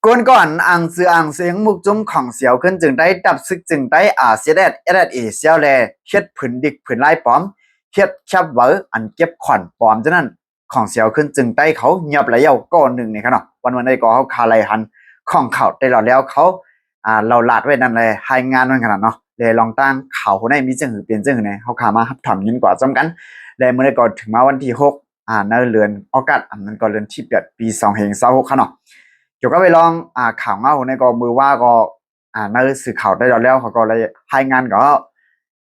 ก้นก่อนอ่างซื้ออ่างเสียงมุกจุ้มของเสียวขึ้นจึงได้ดับซึกจึงได้เสียแดดเสียวแลเฮ็ดผืนดิกผืนลายปลอมเฮ็ดแคบเวออันเก็บขอนปลอมฉะนั้นของเสียวขึ้นจึงได้เขาเงียบแล้วก็หนึ่งนี่ครับเนาะวันได้ก็เขาคาไลหันของเขาได้หลอดแล้วเขาเราลาดไว้นั่นเลยให้งานมันขนาดเนาะเลยลองตั้งเขาคนไหนมีจังหือเปลี่ยนจังหือไหนเขาขามาทำยินกว่าจำกันเลยเมื่อได้ก็ถึงมาวันที่6ในเดือนออกัสอันนั้นก็เดือนที่8ปี2026ครับเนาะเกี่ยวกับไปลองข่าวเงาในก็มือว่าก็ในสื่อข่าวได้แล้วเขาก็เลยให้งานก็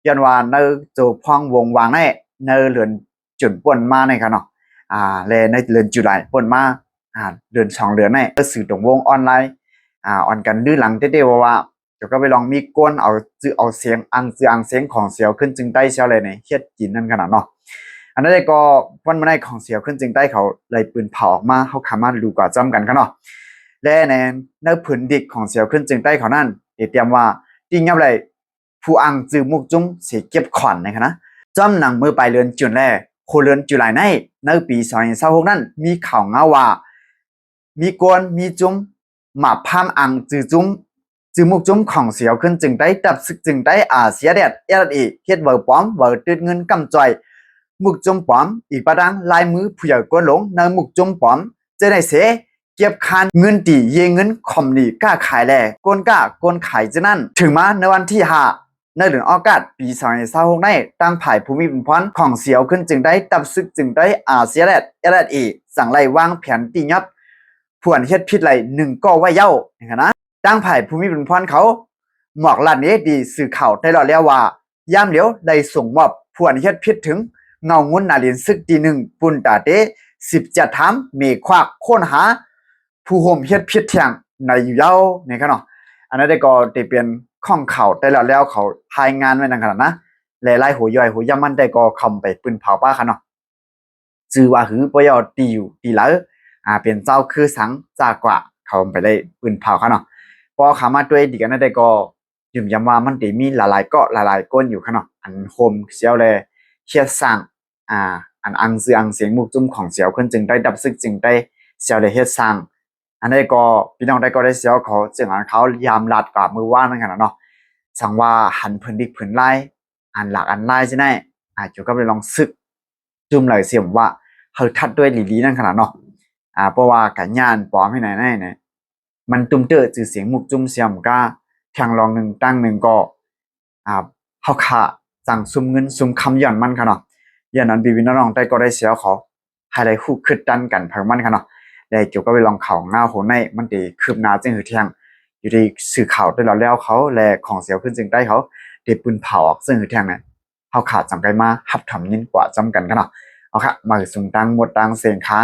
ยันว่าในโจพ่องวงวางในเดือนจุดป่นมาในครับเนาะเลยในเดือนจุลายป่นมาเดือน2เดือนในสื่อตรงวงออนไลน์ออนกันดื้อหลังเต้ๆว่าเดี๋ยวก็ไปลองมีก้นเอาจื้อเอาเสียงอังเสียงของเสียวขึ้นจึงได้เชียวเลยในเฮ็ดกินนั่นขนาดเนาะอันนั้นก็วันมาได้ของเสียวขึ้นจึงได้เขาเลยปืนเผาออกมาเขาขามาดูกว่าจำกันครับเนาะและในผืนดิกของเสียวขึ้นจึงได้เขานั่นเตรียมว่าจริงยับเลยผู้อังจือมุกจุ้งเสียเก็บขอนนะครับนะจำหนังมือปลายเรือนจุนแรกโคเรือนจุลายในปี2026นั่นมีข่าวเงาว่ามีกวนมีจุ้มหมาพามอังจือจุ้มจือมุกจุ้มของเสียวขึ้นจึงได้ดับซึกจึงได้เสียแดดเฮ็ดเวอร์ป้อมเวอร์ตืดเงินกำจ่อยมุกจุ้มป้อมอีกประดังลายมือผู้ใหญ่กวนหลงในมุกจุ้มป้อมจะได้เสเก็บคานเงินตีเยเงินคอมดีกล้าขายแลก้นขายจะนั่นถึงมาในวันที่5ในเดือนออกาศปี2026ได้ตั้งผ่ายภูมิเป็นพรของเสียวขึ้นจึงได้ดับซึกจึงได้เสียแดดสั่งไล่วางแผนตียับผวนเฮ็ดผิดไหล1ก็ไว้เย้านะตั้งผ่ายภูมิเป็นพรเขาหมอกลัดนี้ดีสื่อข่าวได้หล่อแล้วว่าย่ามเหลียวได้ส่งมอบผวนเฮ็ดผิดถึงเงางุ่นนาเรียนซึกตี1ปุ่นตาเต17ถามเมควักค้นหาผู้ห่มเฮ็ดผิดเที่ยงในอยู่เย้าเนี่ยครับเนาะอันนั้นได้ก็ได้เป็นข้องเขาได้แล้วเขาทายงานไว้นั่นขนาดนะหลายๆหัวย่อยหัวย่ำมันได้ก็คำไปปืนเผาป้าค่ะเนาะจือว่าหือบ่ยอตีอยู่ตีหลเป็นเจ้าคือสังจากว่าเขาไปได้ปืนเผาค่ะเนาะพอขามาด้วยดีกันได้ก็ยืมย้ำว่ามันได้มีหลายๆเกาะหลายๆก้นอยู่ค่ะเนาะอันโฮมเสียวเลยเชียสร้างอันอังเสียงมุกจุ้มของเสียวขึ้นจึงได้ดับซึกจึงได้เสียวได้เฮ็ดสร้างอันนี้ก็พี่น้องได้ก็ได้เสียวเขาจึงอันเขายามลัดกับมือว่านนั่นขนาดเนาะสั่งว่าหันผืนดิกผืนไล่อันหลักอันไล่ใช่ไหมจุก็ไปลองซึกจุ่มเลยเสียมว่าเขาทัดด้วยลีนั่นขนาดเนาะเพราะว่าการย่านปลอมให้ไหนเนี่ยมันตุ้มเตอจือเสียงมุกจุ่มเสียมก็ทางรองหนึ่งตั้งหนึ่งก็เขาขาสั่งซุ่มเงินซุ่มคำย่อนมันค่ะเนาะย่านนั้นบีวินน้องได้ก็ได้เสียวเขาให้ได้คู่ขึ้นดันกันเพิ่มมันค่ะเนาะได้เกี่ยวก็ไปลองข่าวเงาโหในมันดีคืบหน้าจึงหือเที่ยงอยู่ที่สื่อข่าวได้แล้วเขาแลของเสียวขึ้นจึงได้เขาได้ปืนเผาออกซึ่งหือเที่ยงเนี่ยเขาขาดจำกันมาหับถมยินกว่าจำกันกันเนาะเอาค่ะมาสุ่มตังหมดตังเสียงค่ะ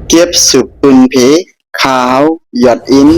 เก็บสุกปืนเพขาวหยอดอิน